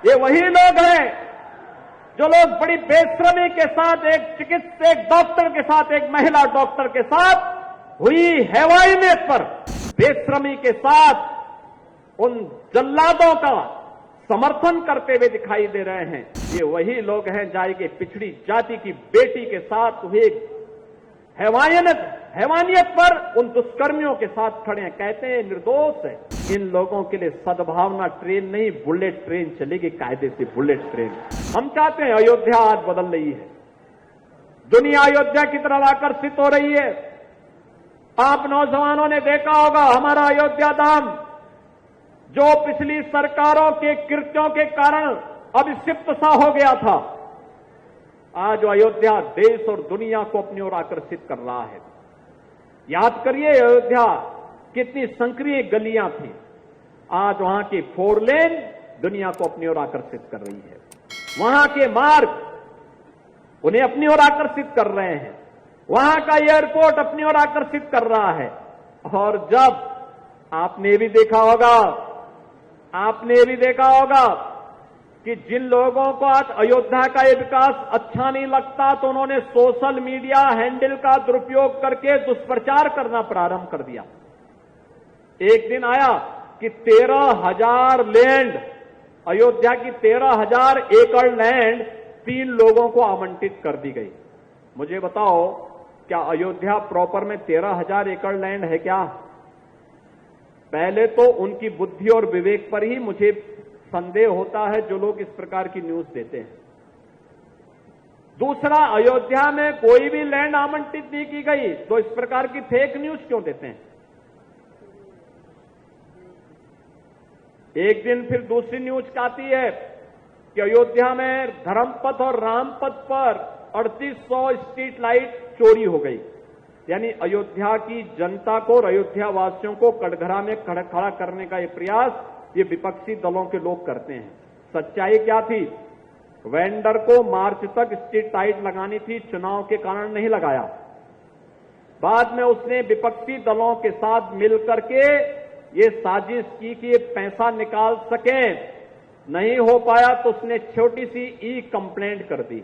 ये वही लोग हैं जो लोग बड़ी बेशर्मी के साथ एक डॉक्टर के साथ, एक महिला डॉक्टर के साथ हुई हैवानियत पर बेशर्मी के साथ उन जल्लादों का समर्थन करते हुए दिखाई दे रहे हैं। ये वही लोग हैं जाए के पिछड़ी जाति की बेटी के साथ हुए हैवानियत पर उन दुष्कर्मियों के साथ खड़े हैं, कहते हैं निर्दोष है। इन लोगों के लिए सद्भावना ट्रेन नहीं, बुलेट ट्रेन चलेगी, कायदे से बुलेट ट्रेन। हम चाहते हैं अयोध्या आज बदल रही है, दुनिया अयोध्या की तरफ आकर्षित हो रही है। आप नौजवानों ने देखा होगा हमारा अयोध्या धाम जो पिछली सरकारों के कृत्यों के कारण अभिक्षिप्त सा हो गया था, आज अयोध्या देश और दुनिया को अपनी ओर आकर्षित कर रहा है। याद करिए अयोध्या कितनी संक्रिय गलियां थी, आज वहां की 4 लेन दुनिया को अपनी ओर आकर्षित कर रही है। वहां के मार्ग उन्हें अपनी ओर आकर्षित कर रहे हैं, वहां का एयरपोर्ट अपनी ओर आकर्षित कर रहा है। और जब आपने भी देखा होगा कि जिन लोगों को आज अयोध्या का ये विकास अच्छा नहीं लगता तो उन्होंने सोशल मीडिया हैंडल का दुरुपयोग करके दुष्प्रचार करना प्रारंभ कर दिया। एक दिन आया कि 13,000 लैंड, अयोध्या की 13,000 एकड़ लैंड 3 लोगों को आवंटित कर दी गई। मुझे बताओ क्या अयोध्या प्रॉपर में 13,000 एकड़ लैंड है क्या? पहले तो उनकी बुद्धि और विवेक पर ही मुझे संदेह होता है जो लोग इस प्रकार की न्यूज देते हैं। दूसरा, अयोध्या में कोई भी लैंड आवंटित नहीं की गई तो इस प्रकार की फेक न्यूज क्यों देते हैं? एक दिन फिर दूसरी न्यूज आती है कि अयोध्या में धर्मपथ और रामपथ पर 3800 स्ट्रीट लाइट चोरी हो गई। यानी अयोध्या की जनता को और अयोध्या वासियों को कटघरा में खड़ा करने का ये प्रयास ये विपक्षी दलों के लोग करते हैं। सच्चाई क्या थी? वेंडर को मार्च तक स्ट्रीट लाइट लगानी थी, चुनाव के कारण नहीं लगाया। बाद में उसने विपक्षी दलों के साथ मिलकर के ये साजिश की कि ये पैसा निकाल सके, नहीं हो पाया तो उसने छोटी सी ई कंप्लेंट कर दी।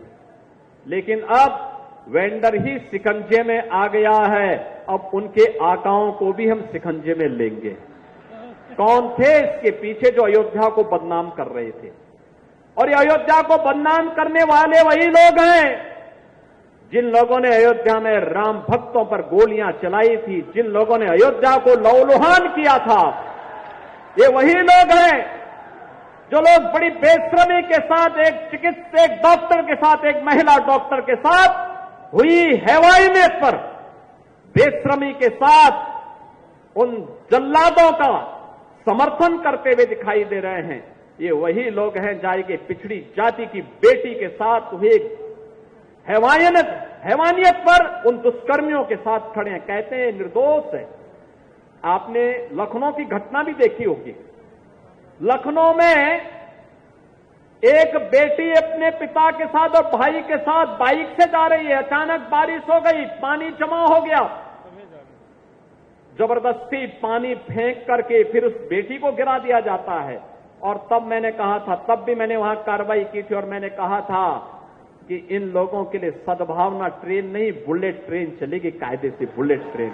लेकिन अब वेंडर ही शिकंजे में आ गया है, अब उनके आकाओं को भी हम शिकंजे में लेंगे। कौन थे इसके पीछे जो अयोध्या को बदनाम कर रहे थे? और ये अयोध्या को बदनाम करने वाले वही लोग हैं जिन लोगों ने अयोध्या में राम भक्तों पर गोलियां चलाई थी, जिन लोगों ने अयोध्या को लहूलुहान किया था। ये वही लोग हैं जो लोग बड़ी बेशर्मी के साथ एक डॉक्टर के साथ, एक महिला डॉक्टर के साथ हुई हैवानियत पर बेशर्मी के साथ उन जल्लादों का समर्थन करते हुए दिखाई दे रहे हैं। ये वही लोग हैं जाए के पिछड़ी जाति की बेटी के साथ हुए हैवानियत पर उन दुष्कर्मियों के साथ खड़े हैं, कहते हैं निर्दोष है। आपने लखनऊ की घटना भी देखी होगी। लखनऊ में एक बेटी अपने पिता के साथ और भाई के साथ बाइक से जा रही है, अचानक बारिश हो गई, पानी जमा हो गया। जबरदस्ती पानी फेंक करके फिर उस बेटी को गिरा दिया जाता है। और तब मैंने कहा था, तब भी मैंने वहां कार्रवाई की थी और मैंने कहा था कि इन लोगों के लिए सद्भावना ट्रेन नहीं, बुलेट ट्रेन चलेगी, कायदे से बुलेट ट्रेन।